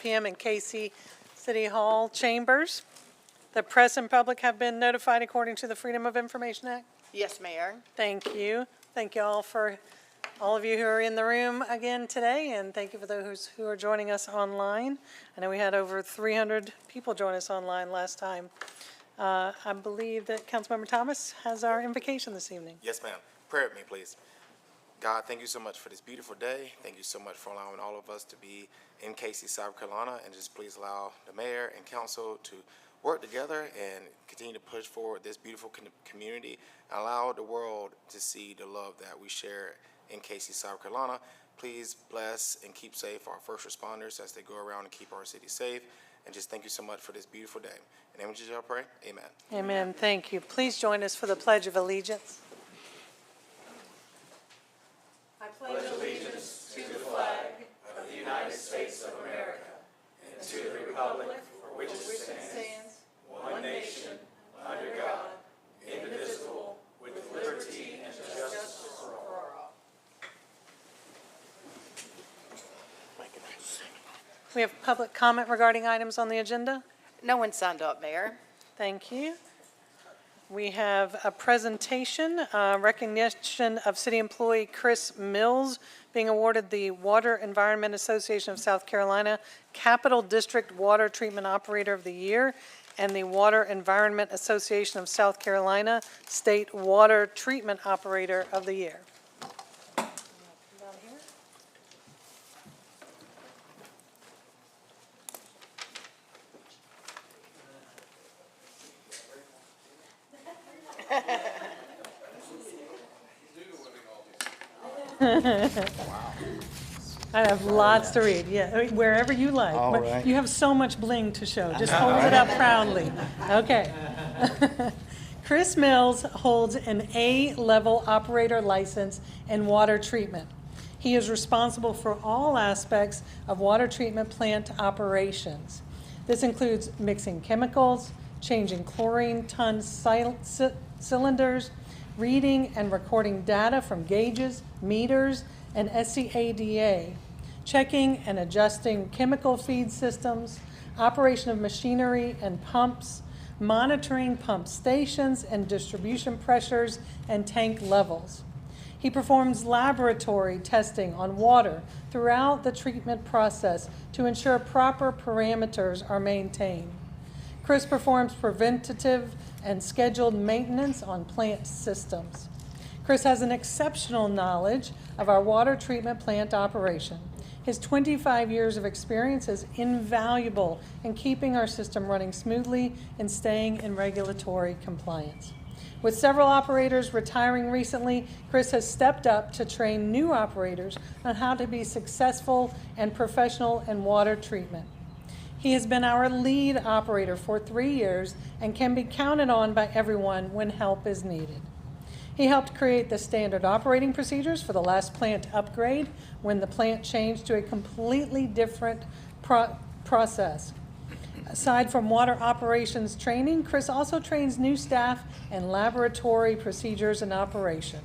p.m. in Cayce City Hall chambers. The press and public have been notified according to the Freedom of Information Act. Yes, Mayor. Thank you. Thank you all for all of you who are in the room again today, and thank you for those who are joining us online. I know we had over 300 people join us online last time. I believe that Councilmember Thomas has our invocation this evening. Yes, ma'am. Pray with me, please. God, thank you so much for this beautiful day. Thank you so much for allowing all of us to be in Cayce, South Carolina, and just please allow the mayor and council to work together and continue to push forward this beautiful community and allow the world to see the love that we share in Cayce, South Carolina. Please bless and keep safe our first responders as they go around and keep our city safe. And just thank you so much for this beautiful day. In the name of Jesus, I pray. Amen. Amen. Thank you. Please join us for the Pledge of Allegiance. I pledge allegiance to the flag of the United States of America and to the republic for which it stands, one nation, under God, indivisible, with liberty and justice for all. We have public comment regarding items on the agenda. No one signed up, Mayor. Thank you. We have a presentation, recognition of city employee Chris Mills being awarded the Water Environment Association of South Carolina Capital District Water Treatment Operator of the Year and the Water Environment Association of South Carolina State Water Treatment Operator of the Year. I have lots to read, yeah, wherever you like. All right. You have so much bling to show. Just hold it up proudly. Okay. Chris Mills holds an A-level operator license in water treatment. He is responsible for all aspects of water treatment plant operations. This includes mixing chemicals, changing chlorine ton cylinders, reading and recording data from gauges, meters, and SCADA, checking and adjusting chemical feed systems, operation of machinery and pumps, monitoring pump stations and distribution pressures and tank levels. He performs laboratory testing on water throughout the treatment process to ensure proper parameters are maintained. Chris performs preventative and scheduled maintenance on plant systems. Chris has an exceptional knowledge of our water treatment plant operation. His 25 years of experience is invaluable in keeping our system running smoothly and staying in regulatory compliance. With several operators retiring recently, Chris has stepped up to train new operators on how to be successful and professional in water treatment. He has been our lead operator for 3 years and can be counted on by everyone when help is needed. He helped create the standard operating procedures for the last plant upgrade when the plant changed to a completely different process. Aside from water operations training, Chris also trains new staff in laboratory procedures and operation.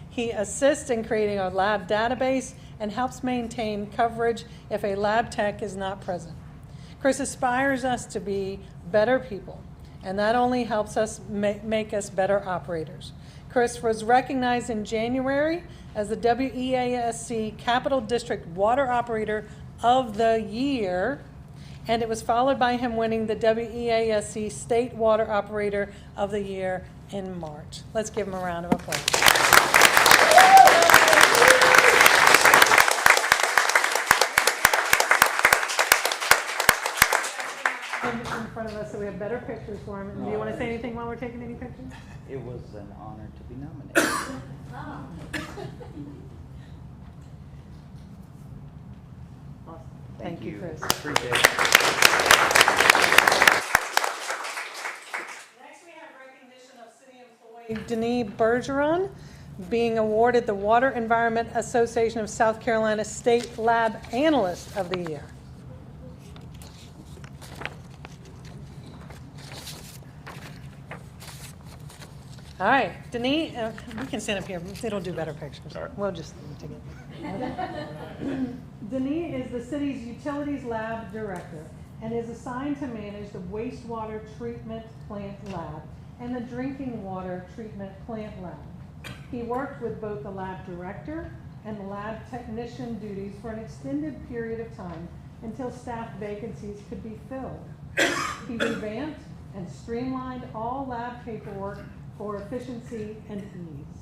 He assists in creating our lab database and helps maintain coverage if a lab tech is not present. Chris aspires us to be better people, and that only helps us make us better operators. Chris was recognized in January as the WEASC Capital District Water Operator of the Year, and it was followed by him winning the WEASC State Water Operator of the Year in March. Let's give him a round of applause. In front of us so we have better pictures for him. Do you want to say anything while we're taking any pictures? It was an honor to be nominated. Awesome. Thank you, Chris. Appreciate it. Next, we have recognition of city employee Denis Bergeron being awarded the Water Environment Association of South Carolina State Lab Analyst of the Year. All right, Denise, we can stand up here. It'll do better pictures. All right. We'll just take it. Denise is the city's utilities lab director and is assigned to manage the wastewater treatment plant lab and the drinking water treatment plant lab. He worked with both the lab director and the lab technician duties for an extended period of time until staff vacancies could be filled. He revamped and streamlined all lab paperwork for efficiency and ease.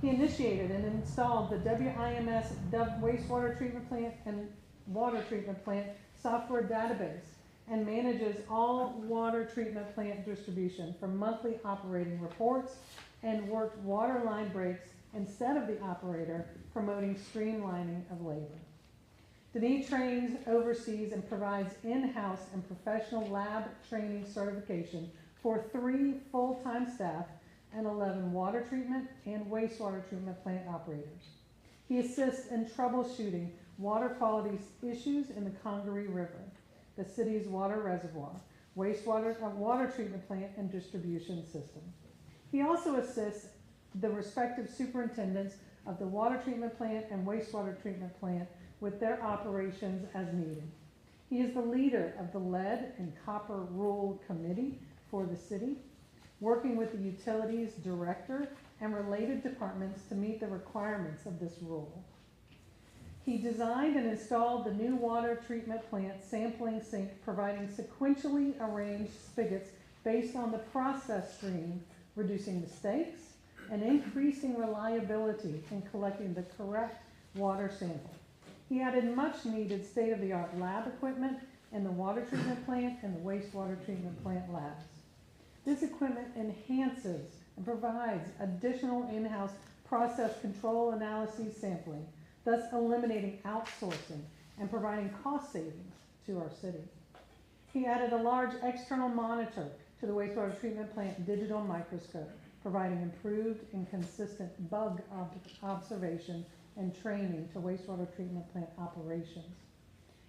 He initiated and installed the WIMS wastewater treatment plant and water treatment plant software database and manages all water treatment plant distribution for monthly operating reports and worked water line breaks instead of the operator, promoting streamlining of labor. Denise trains, oversees, and provides in-house and professional lab training certification for 3 full-time staff and 11 water treatment and wastewater treatment plant operators. He assists in troubleshooting water quality issues in the Congaree River, the city's water reservoir, water treatment plant, and distribution system. He also assists the respective superintendents of the water treatment plant and wastewater treatment plant with their operations as needed. He is the leader of the Lead and Copper Rule Committee for the city, working with the utilities director and related departments to meet the requirements of this rule. He designed and installed the new water treatment plant sampling sink, providing sequentially arranged spigots based on the process stream, reducing mistakes and increasing reliability in collecting the correct water sample. He added much needed state-of-the-art lab equipment in the water treatment plant and the wastewater treatment plant labs. This equipment enhances and provides additional in-house process control analyses sampling, thus eliminating outsourcing and providing cost savings to our city. He added a large external monitor to the wastewater treatment plant digital microscope, providing improved and consistent bug observation and training to wastewater treatment plant operations.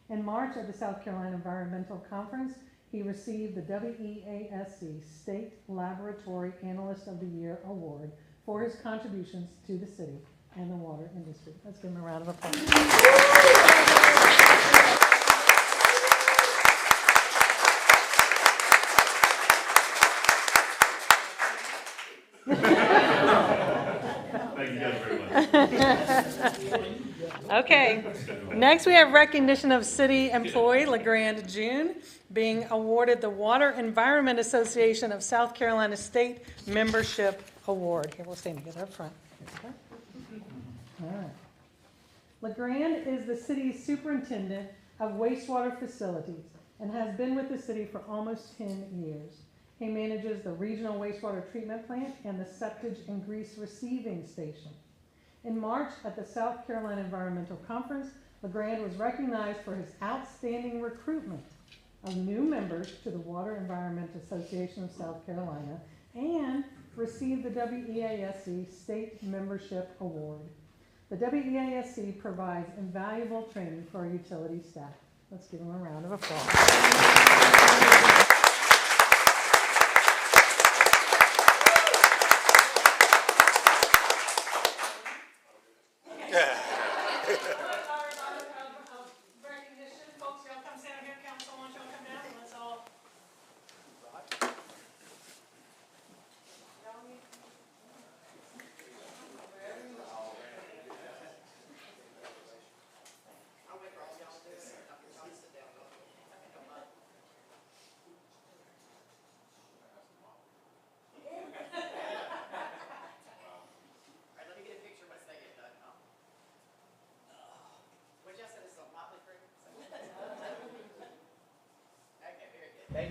In March at the South Carolina Environmental Conference, he received the WEASC State Laboratory Analyst of the Year Award for his contributions to the city and the water industry. Let's give him a round of applause. Thank you guys very much. Okay, next we have recognition of city employee LeGrand June being awarded the Water Environment Association of South Carolina State Membership Award. Here, we'll stand together up front. All right. LeGrand is the city's superintendent of wastewater facilities and has been with the city for almost 10 years. He manages the regional wastewater treatment plant and the septage and grease receiving station. In March at the South Carolina Environmental Conference, LeGrand was recognized for his outstanding recruitment of new members to the Water Environment Association of South Carolina and received the WEASC State Membership Award. The WEASC provides invaluable training for our utility staff. Let's give them a round of applause.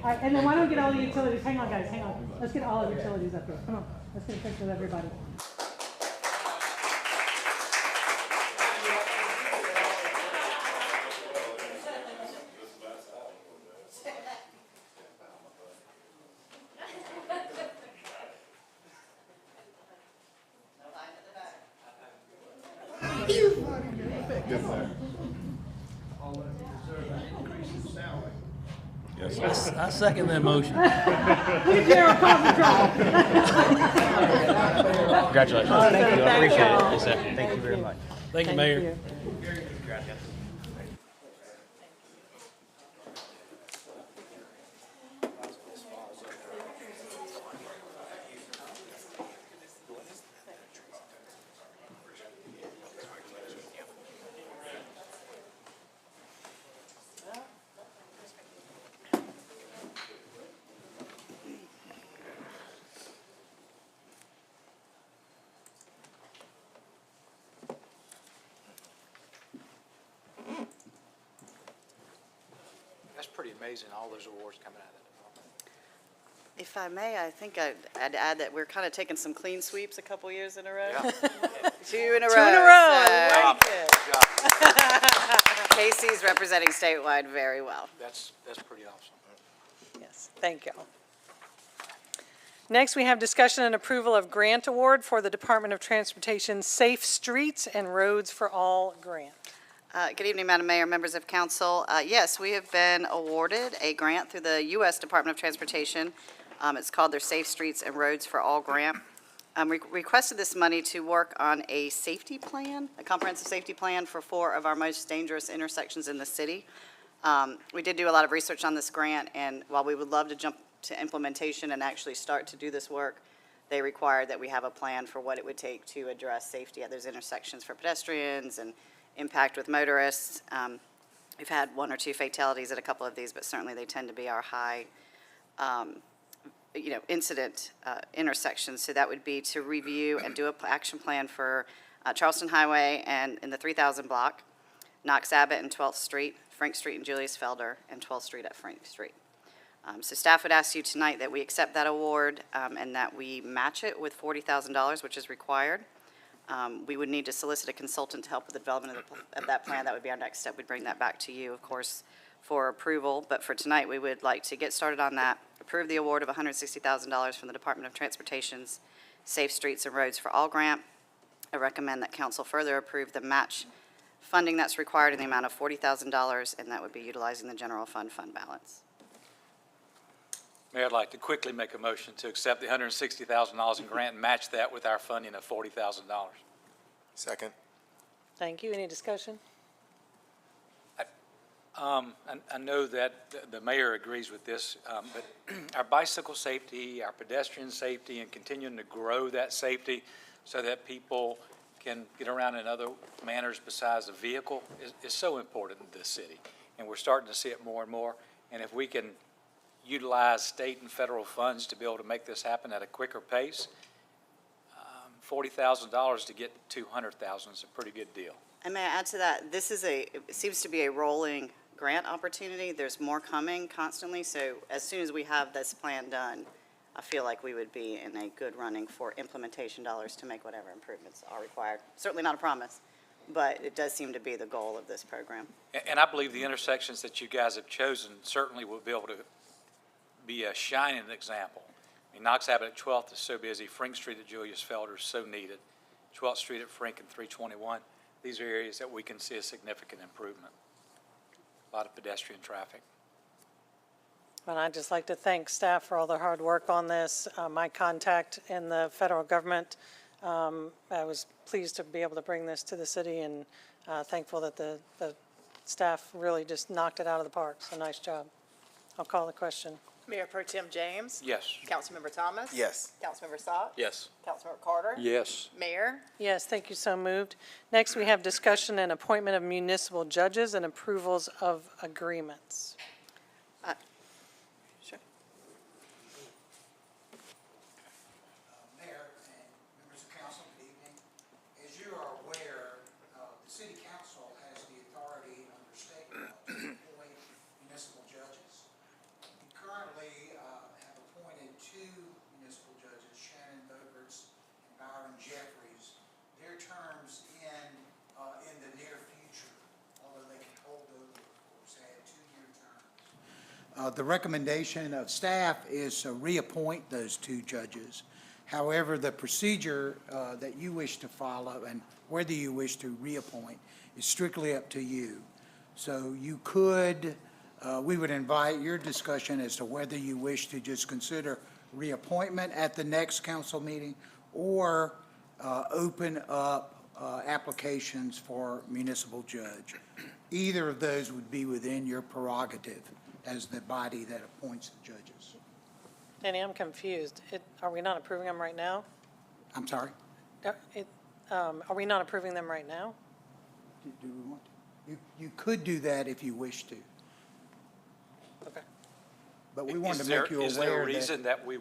All right, and then why don't we get all the utilities? Hang on, guys, hang on. Let's get all the utilities up here. Come on, let's get a picture of everybody. All that deserve an increase in salary. Yes, I second that motion. Congratulations. Thank you. I appreciate it. Yes, sir. Thank you very much. Thank you, Mayor. you. That's pretty amazing, all those awards coming out of that department. If I may, I think I'd add that we're kind of taking some clean sweeps a couple years in a row. Yeah. Two in a row. Two in a row. so- Very good. Casey's representing statewide very well. That's pretty awesome. Yes, thank you. Next, we have discussion and approval of grant award for the Department of Transportation Safe Streets and Roads for All grant. Good evening, Madam Mayor, members of council. Yes, we have been awarded a grant through the U.S. Department of Transportation. It's called their Safe Streets and Roads for All grant. We requested this money to work on a safety plan, a comprehensive safety plan for 4 of our most dangerous intersections in the city. We did do a lot of research on this grant, and while we would love to jump to implementation and actually start to do this work, they required that we have a plan for what it would take to address safety at those intersections for pedestrians and impact with motorists. We've had 1 or 2 fatalities at a couple of these, but certainly they tend to be our high, incident intersections. So that would be to review and do an action plan for Charleston Highway and in the 3000 block, Knox Abbott and 12th Street, Frank Street and Julius Felder, and 12th Street at Frank Street. So staff would ask you tonight that we accept that award and that we match it with $40,000, which is required. We would need to solicit a consultant to help with the development of that plan. That would be our next step. We'd bring that back to you, of course, for approval. But for tonight, we would like to get started on that, approve the award of $160,000 from the Department of Transportation's Safe Streets and Roads for All grant. I recommend that council further approve the match funding that's required in the amount of $40,000, and that would be utilizing the general fund balance. Mayor, I'd like to quickly make a motion to accept the $160,000 in grant and match that with our funding of $40,000. Second. Thank you. Any discussion? I know that the mayor agrees with this, but our bicycle safety, our pedestrian safety, and continuing to grow that safety so that people can get around in other manners besides a vehicle is so important in this city. And we're starting to see it more and more. And if we can utilize state and federal funds to be able to make this happen at a quicker pace, $40,000 to get to $200,000 is a pretty good deal. And may I add to that, it seems to be a rolling grant opportunity. There's more coming constantly, so as soon as we have this plan done, I feel like we would be in a good running for implementation dollars to make whatever improvements are required. Certainly not a promise, but it does seem to be the goal of this program. And I believe the intersections that you guys have chosen certainly will be able to be a shining example. I mean, Knox Abbott at 12th is so busy. Frank Street at Julius Felder is so needed. 12th Street at Frank and 321. These are areas that we can see a significant improvement. A lot of pedestrian traffic. And I'd just like to thank staff for all their hard work on this. My contact in the federal government, I was pleased to be able to bring this to the city and thankful that the staff really just knocked it out of the park. So nice job. I'll call the question. Mayor Pro Tem James. Yes. Councilmember Thomas. Yes. Councilmember Saab. Yes. Councilmember Carter. Yes. Mayor. Yes, thank you, so moved. Next, we have discussion and appointment of municipal judges and approvals of agreements. Sure. Mayor and members of council, good evening. As you are aware, the city council has the authority under state law to appoint municipal judges. We currently have appointed 2 municipal judges, Shannon Bogerts and Byron Jeffries. Their terms end in the near future, although they can hold over, of course, they have 2-year terms. The recommendation of staff is to reappoint those 2 judges. However, the procedure that you wish to follow and whether you wish to reappoint is strictly up to you. So you could we would invite your discussion as to whether you wish to just consider reappointment at the next council meeting or open up applications for municipal judge. Either of those would be within your prerogative as the body that appoints the judges. Danny, I'm confused. Are we not approving them right now? I'm sorry? Are we not approving them right now? Do we want to? You could do that if you wish to, Okay. but we wanted Is to there, make you is there a aware that. reason that we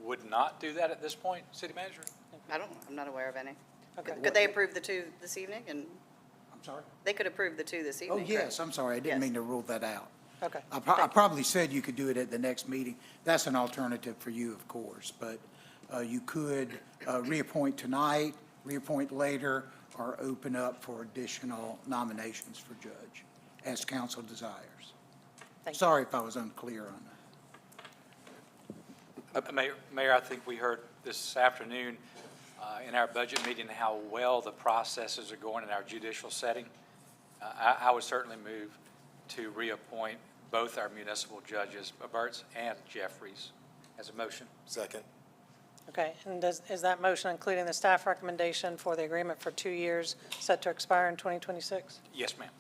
would not do that at this point, City Manager? I'm not aware of any. Okay. Could they approve the two this evening? And I'm sorry? they could approve the two this Oh, evening, correct? yes, I'm sorry, I didn't Yes. mean to rule that out. Okay. I probably said you could do it at the next meeting. That's an alternative for you, of course, but you could reappoint tonight, reappoint later, or open up for additional nominations for judge, as council desires. Thank you. Sorry if I was unclear on that. Mayor, I think we heard this afternoon in our budget meeting how well the processes are going in our judicial setting. I would certainly move to reappoint both our municipal judges, Burt's and Jeffries, as a motion. Second. Okay, and is that motion including the staff recommendation for the agreement for 2 years set to expire in 2026? Yes, ma'am.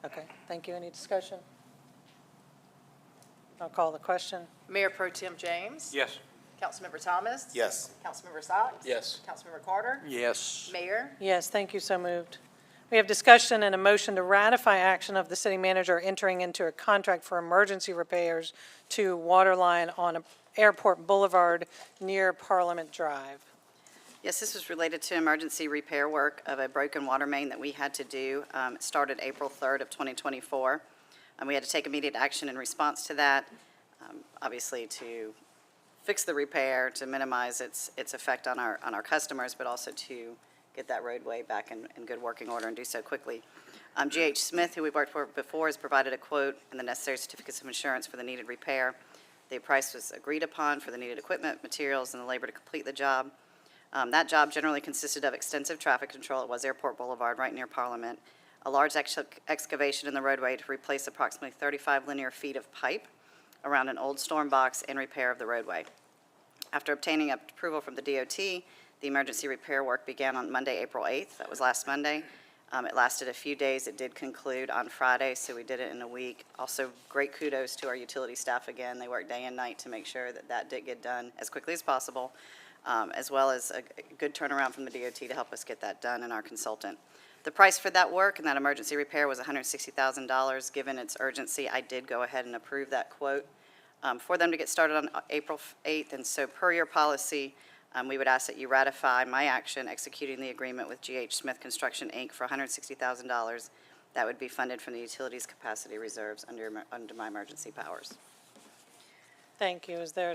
Okay, thank you. Any discussion? I'll call the question. Mayor Pro Tem James. Yes. Councilmember Thomas. Yes. Councilmember Socks. Yes. Councilmember Carter. Yes. Mayor. Yes, thank you, so moved. We have discussion and a motion to ratify action of the city manager entering into a contract for emergency repairs to water line on Airport Boulevard near Parliament Drive. Yes, this was related to emergency repair work of a broken water main that we had to do. It started April 3rd of 2024. We had to take immediate action in response to that, obviously to fix the repair, to minimize its effect on our customers, but also to get that roadway back in good working order and do so quickly. G.H. Smith, who we've worked for before, has provided a quote and the necessary certificates of insurance for the needed repair. The price was agreed upon for the needed equipment, materials, and the labor to complete the job. That job generally consisted of extensive traffic control. It was Airport Boulevard, right near Parliament. A large excavation in the roadway to replace approximately 35 linear feet of pipe around an old storm box and repair of the roadway. After obtaining approval from the DOT, the emergency repair work began on Monday, April 8th. That was last Monday. It lasted a few days. It did conclude on Friday, so we did it in a week. Also, great kudos to our utility staff again. They worked day and night to make sure that that did get done as quickly as possible, as well as a good turnaround from the DOT to help us get that done and our consultant. The price for that work and that emergency repair was $160,000. Given its urgency, I did go ahead and approve that quote for them to get started on April 8th. And so per your policy, we would ask that you ratify my action executing the agreement with G.H. Smith Construction, Inc. for $160,000. That would be funded from the utilities capacity reserves under my emergency powers. Thank you. Is there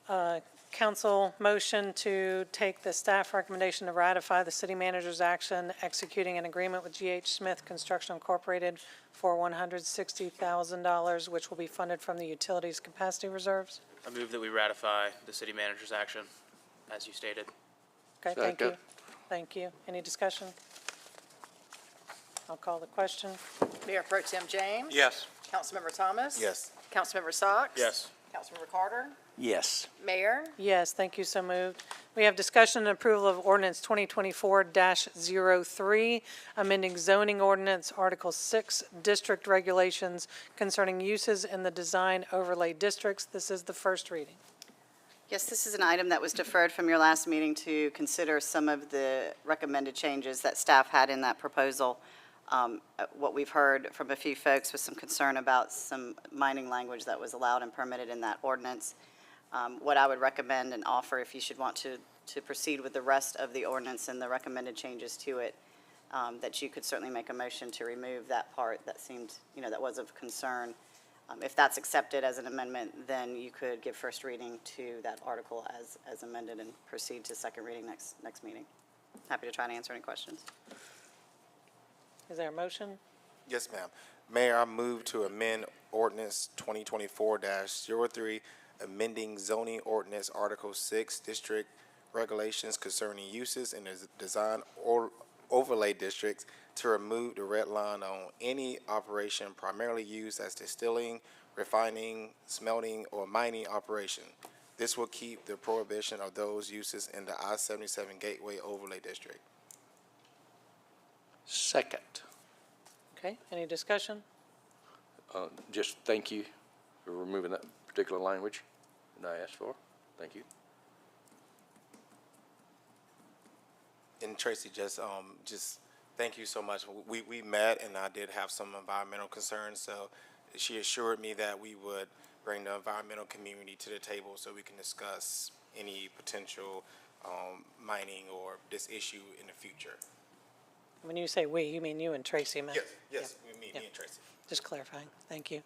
a council motion to take the staff recommendation to ratify the city manager's action executing an agreement with G.H. Smith Construction Incorporated for $160,000, which will be funded from the utilities capacity reserves? I move that we ratify the city manager's action, as you stated. Okay, thank you. Thank you. Any discussion? I'll call the question. Mayor Pro Tem James. Yes. Councilmember Thomas. Yes. Councilmember Socks. Yes. Councilmember Carter. Yes. Mayor. Yes, thank you, so moved. We have discussion and approval of ordinance 2024-03, amending zoning ordinance, Article 6, district regulations concerning uses in the design overlay districts. This is the first reading. Yes, this is an item that was deferred from your last meeting to consider some of the recommended changes that staff had in that proposal. What we've heard from a few folks was some concern about some mining language that was allowed and permitted in that ordinance. What I would recommend and offer, if you should want to proceed with the rest of the ordinance and the recommended changes to it, that you could certainly make a motion to remove that part that seemed, that was of concern. If that's accepted as an amendment, then you could give first reading to that article as amended and proceed to second reading next meeting. Happy to try to answer any questions. Is there a motion? Yes, ma'am. Mayor, I move to amend ordinance 2024-03, amending zoning ordinance Article 6, district regulations concerning uses in the design overlay districts to remove the red line on any operation primarily used as distilling, refining, smelting, or mining operation. This will keep the prohibition of those uses in the I-77 Gateway Overlay District. Second. Okay, any discussion? Just thank you for removing that particular language that I asked for. Thank you. And Tracy, just thank you so much. We met, and I did have some environmental concerns, so she assured me that we would bring the environmental community to the table so we can discuss any potential mining or this issue in the future. When you say we, you mean you and Tracy, man? Yes, me and Tracy. Just clarifying, thank you.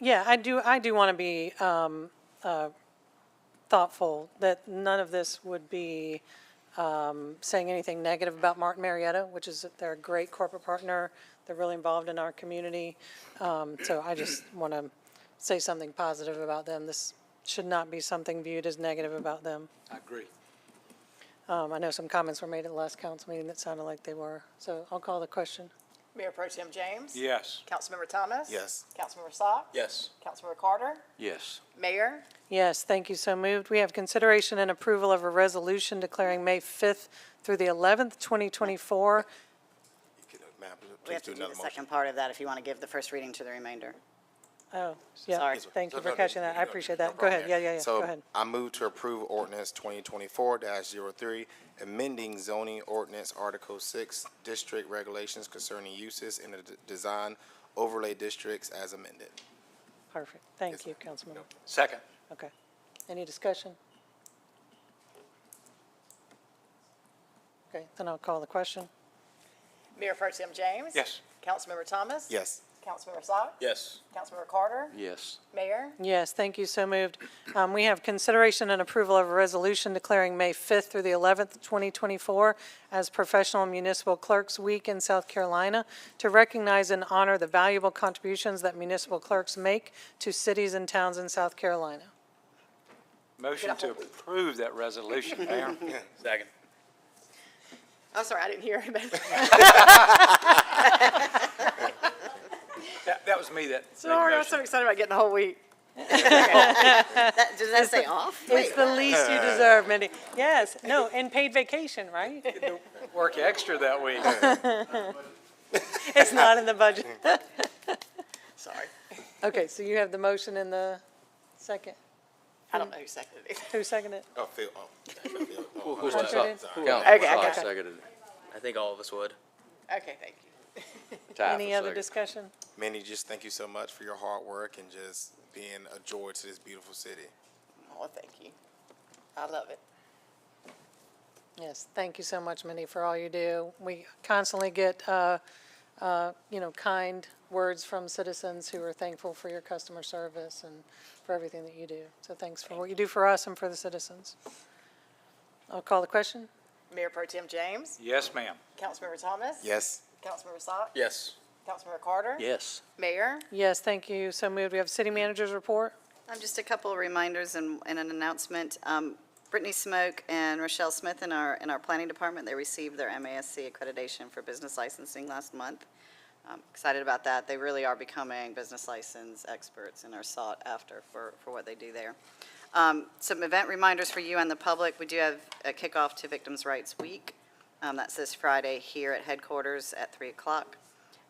Yeah, I do want to be thoughtful that none of this would be saying anything negative about Martin Marietta, which is, they're a great corporate partner. They're really involved in our community. So I just want to say something positive about them. This should not be something viewed as negative about them. I agree. I know some comments were made at the last council meeting that sounded like they were. So I'll call the question. Mayor Pro Tem James. Yes. Councilmember Thomas. Yes. Councilmember Sock. Yes. Councilmember Carter. Yes. Mayor. Yes, thank you, so moved. We have consideration and approval of a resolution declaring May 5th through the 11th, 2024. Ma'am, We please have do to do another the motion. second part of that if you want to give the first reading to the remainder. Oh, yeah, Sorry. thank you No, for no, catching that. I no, appreciate no that. Go ahead, problem. yeah, go So ahead. I move to approve ordinance 2024-03, amending zoning ordinance Article 6, district regulations concerning uses in the design overlay districts as amended. Perfect, thank you, Councilman. Second. Okay. Any discussion? Okay, then I'll call the question. Mayor Pro Tem James. Yes. Councilmember Thomas. Yes. Councilmember Sock. Yes. Councilmember Carter. Yes. Mayor. Yes, thank you, so moved. We have consideration and approval of a resolution declaring May 5th through the 11th, 2024 as Professional Municipal Clerks Week in South Carolina to recognize and honor the valuable contributions that municipal clerks make to cities and towns in South Carolina. Motion to approve that resolution, Mayor. Second. I'm sorry, I didn't hear him. That was me that. made the Sorry, I was so motion. excited about getting the whole week. Does that say off? It's the least you deserve, Mindy. Yes, no, and paid vacation, right? Work extra that week. It's not in the budget. Sorry. Okay, so you have the motion in the second. I don't know who seconded it. Who seconded it? Oh, Phil, oh. Who's Hunter that? did? Okay, I got it. Seconded it. I think all of us would. Okay, thank you. Ty Any for other second. discussion? Mandy, just thank you so much for your hard work and just being a joy to this beautiful city. Oh, thank you. I love it. Yes, thank you so much, Mindy, for all you do. We constantly get, kind words from citizens who are thankful for your customer service and for everything that you do. So thanks for what you do for us and for the citizens. I'll call the question. Mayor Pro Tem James. Yes, ma'am. Councilmember Thomas. Yes. Councilmember Sock. Yes. Councilmember Carter. Yes. Mayor. Yes, thank you. So moved. We have city manager's report. Just a couple of reminders and an announcement. Brittany Smoke and Rochelle Smith in our planning department, they received their MASC accreditation for business licensing last month. I'm excited about that. They really are becoming business license experts and are sought after for what they do there. Some event reminders for you and the public. We do have a kickoff to Victims' Rights Week. That's this Friday here at headquarters at 3 o'clock.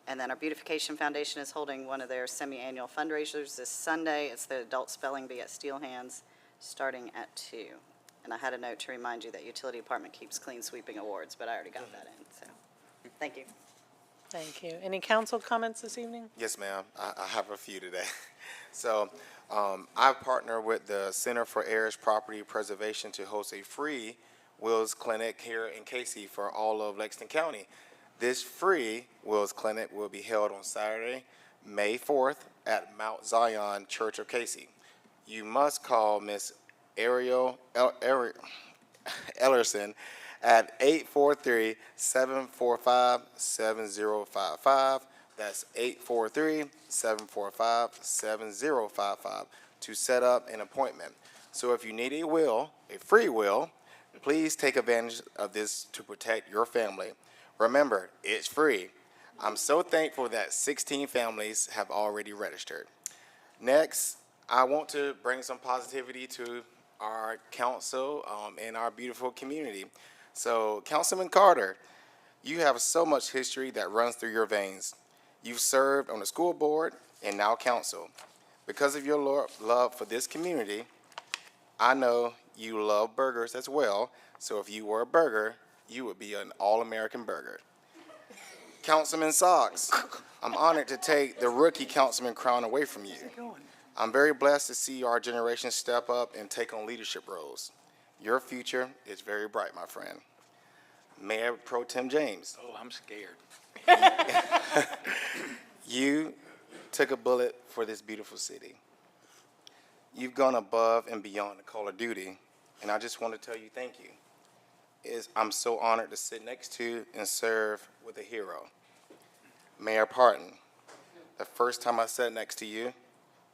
And then our Beautification Foundation is holding one of their semi-annual fundraisers this Sunday. It's the Adult Spelling Bee at Steel Hands, starting at 2. And I had a note to remind you that Utility Department keeps clean sweeping awards, but I already got that in, so, thank you. Thank you. Any council comments this evening? Yes, ma'am. I have a few today. So I partner with the Center for Heritage Property Preservation to host a free Wills Clinic here in Cayce for all of Lexington County. This free Wills Clinic will be held on Saturday, May 4th at Mount Zion Church of Cayce. You must call Miss Ariel Ellerson at 843-745-7055. That's 843-745-7055 to set up an appointment. So if you need a will, a free will, please take advantage of this to protect your family. Remember, it's free. I'm so thankful that 16 families have already registered. Next, I want to bring some positivity to our council and our beautiful community. So, Councilman Carter, you have so much history that runs through your veins. You've served on the school board and now council. Because of your love for this community, I know you love burgers as well. So if you were a burger, you would be an all-American burger. Councilman Socks, I'm honored to take the rookie councilman crown away from you. I'm very blessed to see our generation step up and take on leadership roles. Your future is very bright, my friend. Mayor Pro Tem James, Oh, I'm scared. you took a bullet for this beautiful city. You've gone above and beyond the call of duty, and I just want to tell you thank you. I'm so honored to sit next to and serve with a hero. Mayor Parton, the first time I sat next to you,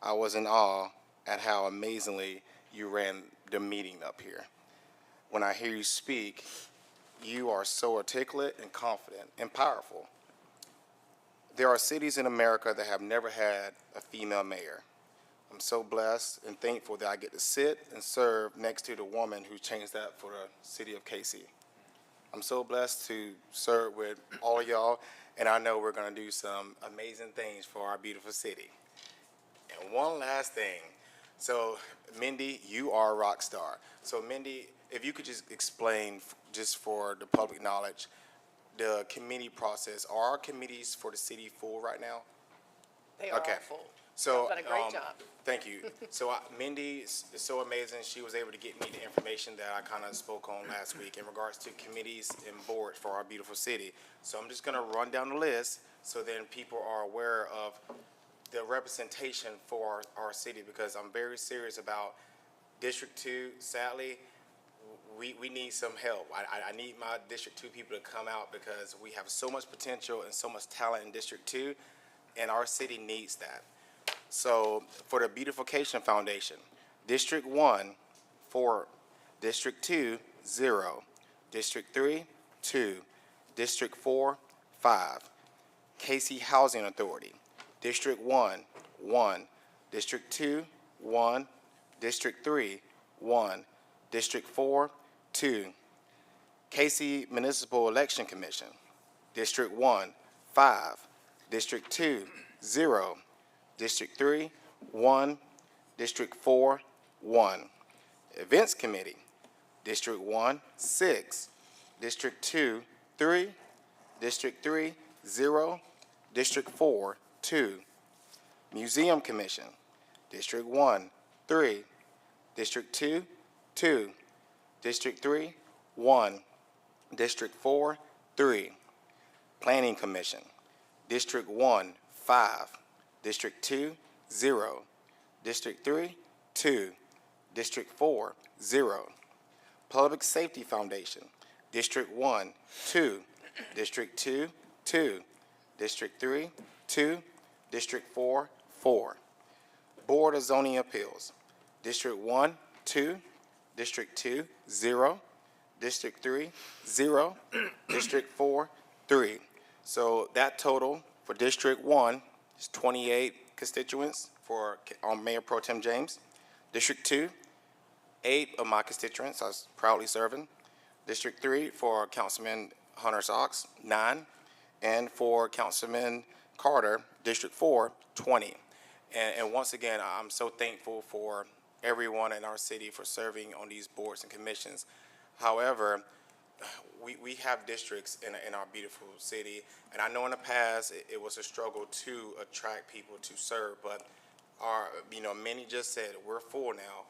I was in awe at how amazingly you ran the meeting up here. When I hear you speak, you are so articulate and confident and powerful. There are cities in America that have never had a female mayor. I'm so blessed and thankful that I get to sit and serve next to the woman who changed that for the city of Cayce. I'm so blessed to serve with all of y'all, and I know we're going to do some amazing things for our beautiful city. And one last thing. So, Mindy, you are a rock star. So, Mindy, if you could just explain, just for the public knowledge, the committee process. Are our committees for the city full right now? They are Okay. all full. So, You've done a great job. Thank you. So Mindy is so amazing. She was able to get me the information that I kind of spoke on last week in regards to committees and boards for our beautiful city. So I'm just going to run down the list so then people are aware of the representation for our city, because I'm very serious about District 2. Sadly, we need some help. I need my District 2 people to come out because we have so much potential and so much talent in District 2, and our city needs that. So for the Beautification Foundation, District 1, 4, District 2, 0, District 3, 2, District 4, 5, Cayce Housing Authority, District 1, 1, District 2, 1, District 3, 1, District 4, 2, Cayce Municipal Election Commission, District 1, 5, District 2, 0, District 3, 1, District 4, 1. Events Committee, District 1, 6, District 2, 3, District 3, 0, District 4, 2. Museum Commission, District 1, 3, District 2, 2, District 3, 1, District 4, 3. Planning Commission, District 1, 5, District 2, 0, District 3, 2, District 4, 0. Public Safety Foundation, District 1, 2, District 2, 2, District 3, 2, District 4, 4. Board of Zoning Appeals, District 1, 2, District 2, 0, District 3, 0, District 4, 3. So that total for District 1 is 28 constituents for Mayor Pro Tem James. District 2, 8 of my constituents I was proudly serving. District 3 for Councilman Hunter Sox, 9. And for Councilman Carter, District 4, 20. And once again, I'm so thankful for everyone in our city for serving on these boards and commissions. However, we have districts in our beautiful city, and I know in the past it was a struggle to attract people to serve, but many just said we're full now,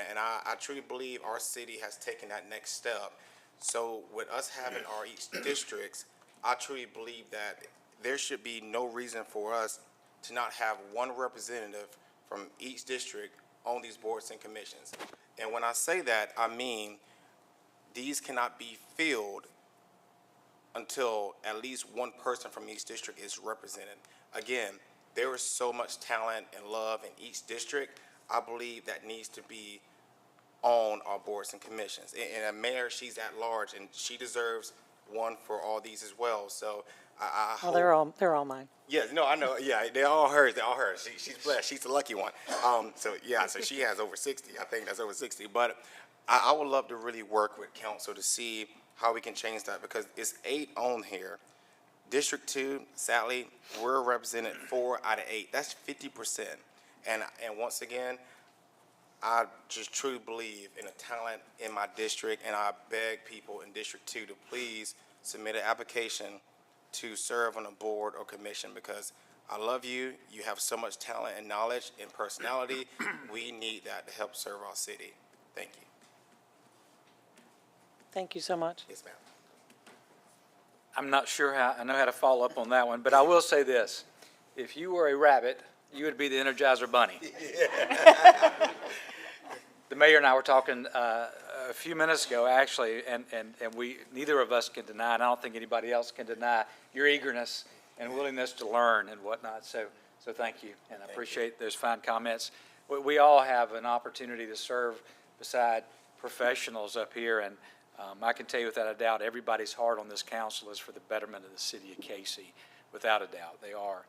and I truly believe our city has taken that next step. So with us having our each districts, I truly believe that there should be no reason for us to not have one representative from each district on these boards and commissions. And when I say that, I mean these cannot be filled until at least one person from each district is represented. Again, there is so much talent and love in each district. I believe that needs to be on our boards and commissions. And a mayor, she's at large, and she deserves one for all these as well. So I Oh, hope. they're all mine. Yes, no, I know. Yeah, they're all hers. They're all hers. She's blessed. She's the lucky one. So she has over 60. I think that's over 60. But I would love to really work with council to see how we can change that, because it's 8 on here. District 2, sadly, we're represented 4 out of 8. That's 50%. And once again, I just truly believe in the talent in my district, and I beg people in District 2 to please submit an application to serve on a board or commission, because I love you. You have so much talent and knowledge and personality. We need that to help serve our city. Thank you. Thank you so much. Yes, ma'am. I'm not sure I know how to follow up on that one, but I will say this. If you were a rabbit, you would be the Energizer Bunny. The mayor and I were talking a few minutes ago, actually, and neither of us can deny, and I don't think anybody else can deny, your eagerness and willingness to learn and whatnot. So thank you, and I appreciate those fine comments. We all have an opportunity to serve beside professionals up here, and I can tell you without a doubt, everybody's heart on this council is for the betterment of the city of Cayce, without a doubt, they are.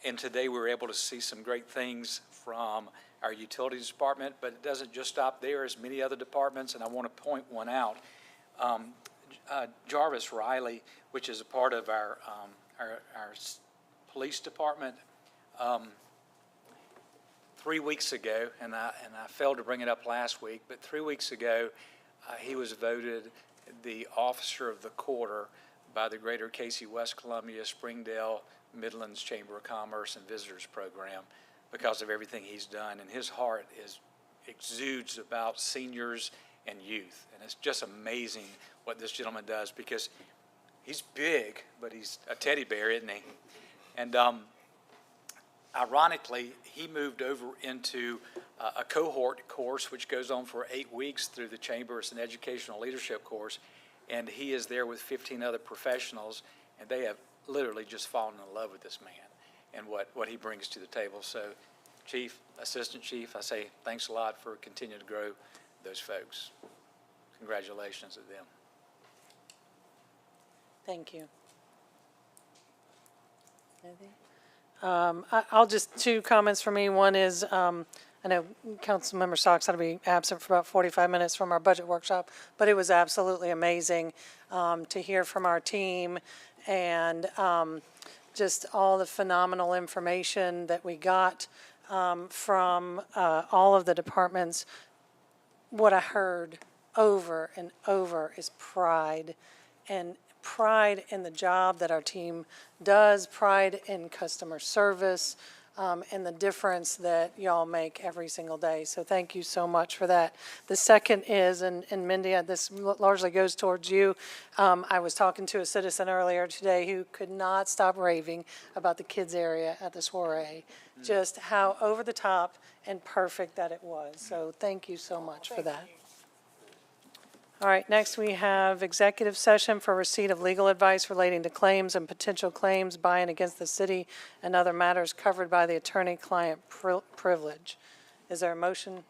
And today we were able to see some great things from our utilities department, but it doesn't just stop there. There's many other departments, and I want to point one out. Jarvis Riley, which is a part of our police department, 3 weeks ago, and I failed to bring it up last week, but 3 weeks ago, he was voted the Officer of the Quarter by the Greater Cayce, West Columbia, Springdale, Midlands Chamber of Commerce and Visitors Program, because of everything he's done. And his heart exudes about seniors and youth. And it's just amazing what this gentleman does, because he's big, but he's a teddy bear, isn't he? And ironically, he moved over into a cohort course, which goes on for 8 weeks through the Chamber. It's an educational leadership course. And he is there with 15 other professionals, and they have literally just fallen in love with this man and what he brings to the table. So, Chief, Assistant Chief, I say thanks a lot for continuing to grow those folks. Congratulations to them. Thank you. I'll just, 2 comments for me. One is, I know Councilmember Stocks had to be absent for about 45 minutes from our budget workshop, but it was absolutely amazing to hear from our team, and just all the phenomenal information that we got from all of the departments. What I heard over and over is pride, and pride in the job that our team does, pride in customer service, and the difference that y'all make every single day. So thank you so much for that. The second is, and Mindy, this largely goes towards you. I was talking to a citizen earlier today who could not stop raving about the kids area at the soiree, just how over the top and perfect that it was. So thank you so much for that. All right, next we have executive session for receipt of legal advice relating to claims and potential claims by and against the city and other matters covered by the attorney-client privilege. Is there a motion?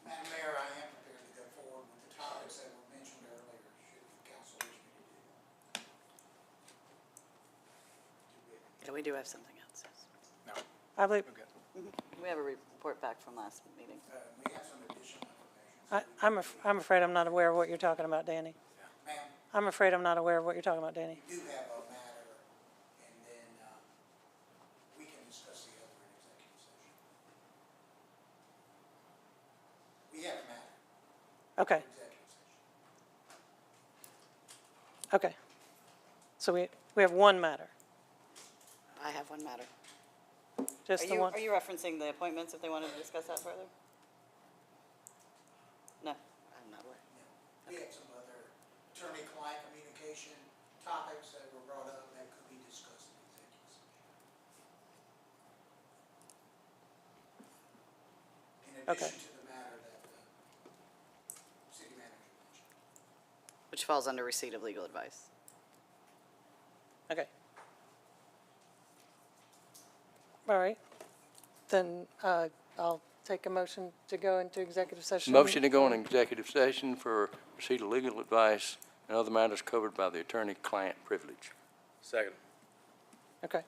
Madam Mayor, I am prepared to go forward with the topics that were mentioned earlier, should the council wish me to do that. Yeah, we do have something else. No, I believe, We have a report back from last meeting. We have some additional information. I'm afraid I'm not aware of what you're talking about, Danny. Ma'am, I'm afraid I'm not aware of what you're talking about, Danny. we do have a matter, and then we can discuss the other in executive session. We have a matter Okay, for executive session. okay. So we have one matter, I have one matter. just the one? Are you referencing the appointments if they wanted to discuss that further? No, I'm not aware. We have some other attorney-client communication topics that were brought up that could be discussed in executive session. In Okay. addition to the matter that the city manager mentioned. Which falls under receipt of legal advice. Okay. All right. Then I'll take a motion to go into executive session. Motion to go on executive session for receipt of legal advice and other matters covered by the attorney-client privilege. Second. Okay.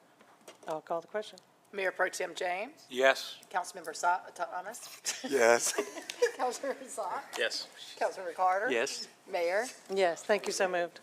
I'll call the question. Mayor Pro Tem James, Yes. Councilmember Thomas, Yes. Councilmember Sott, Yes. Councilmember Carter. Yes. Mayor. Yes, thank you, so moved.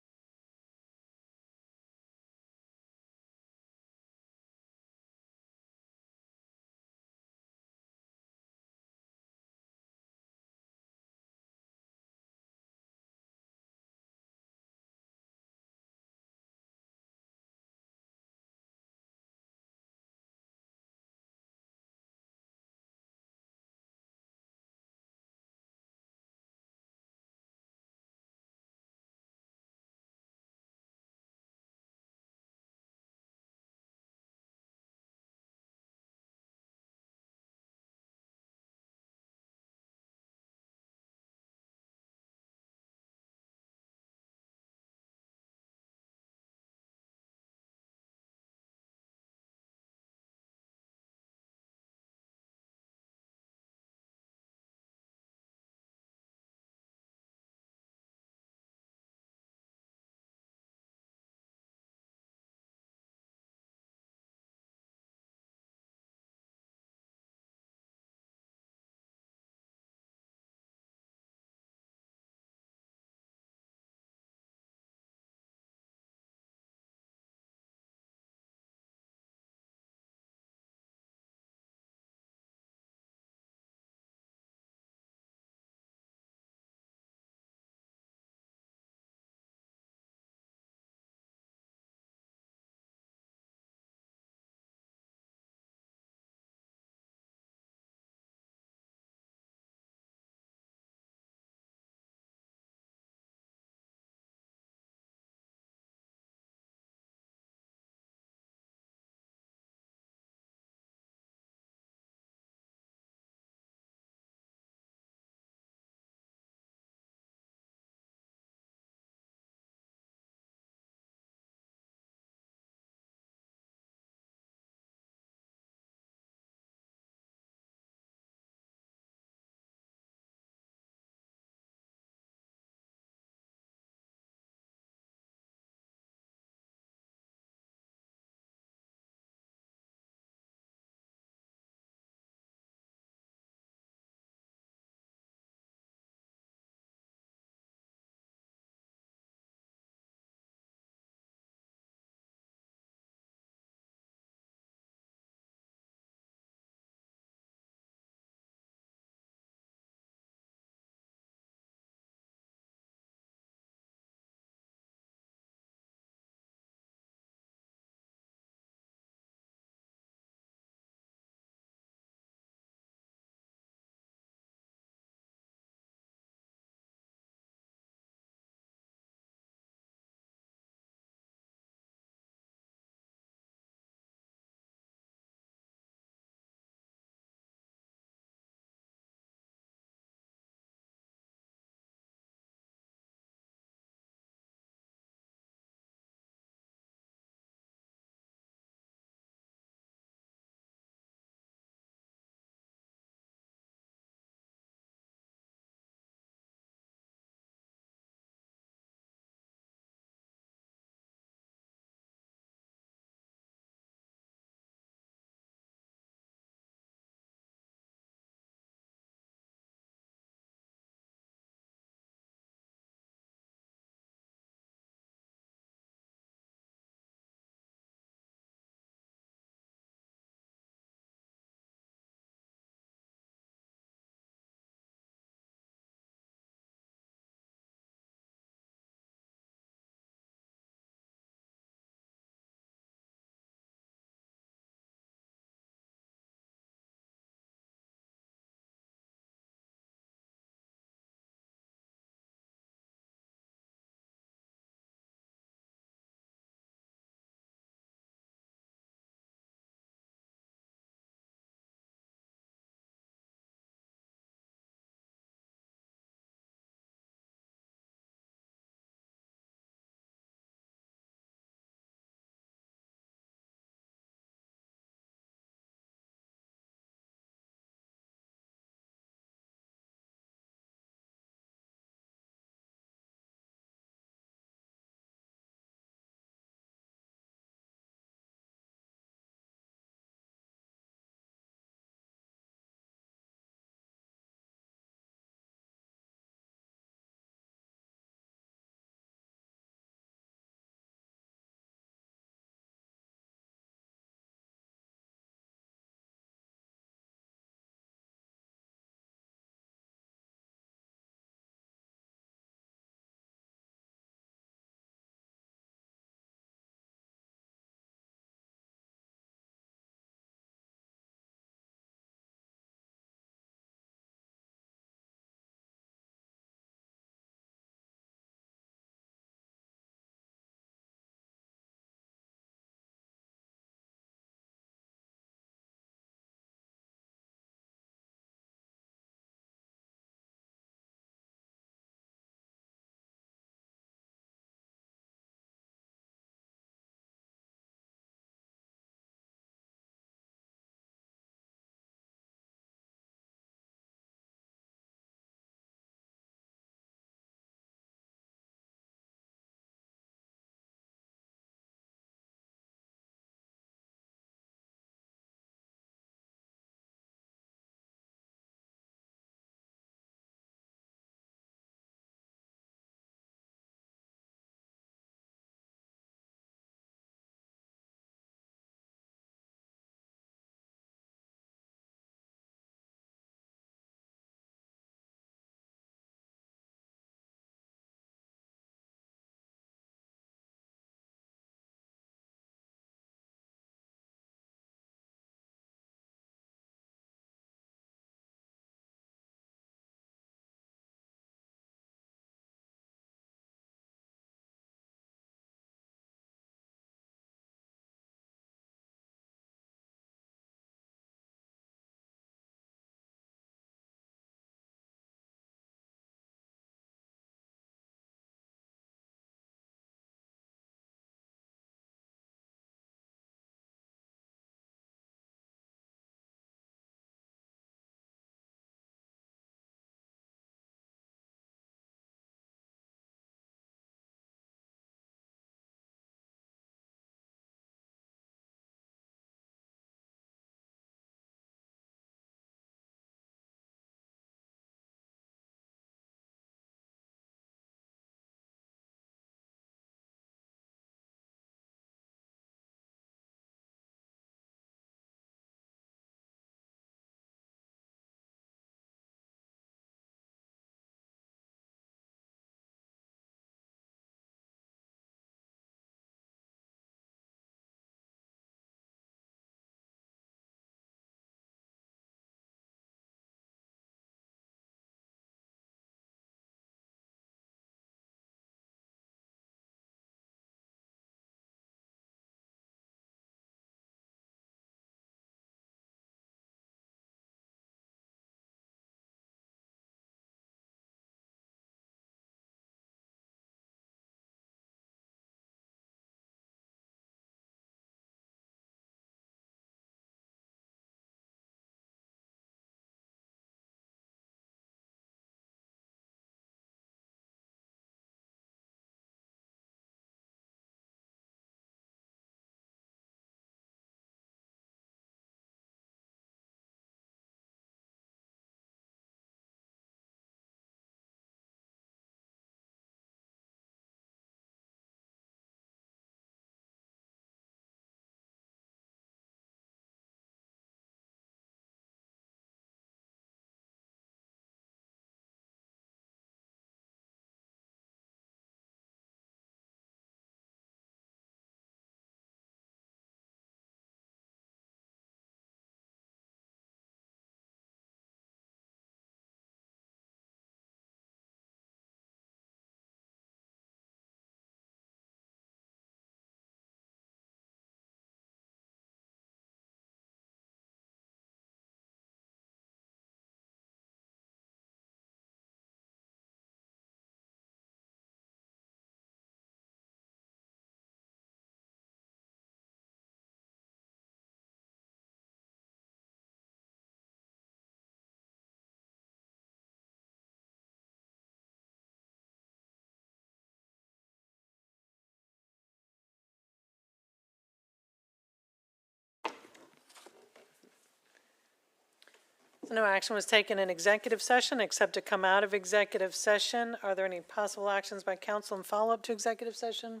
No action was taken in executive session except to come out of executive session. Are there any possible actions by council in follow-up to executive session?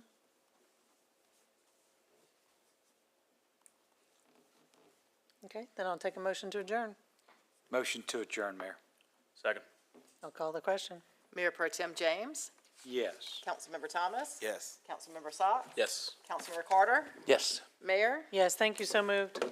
Okay, then I'll take a motion to adjourn. Motion to adjourn, Mayor. Second. I'll call the question. Mayor Pro Tem James, Yes. Councilmember Thomas. Yes. Councilmember Sott, Yes. Councilmember Carter, Yes. Mayor. Yes, thank you, so moved.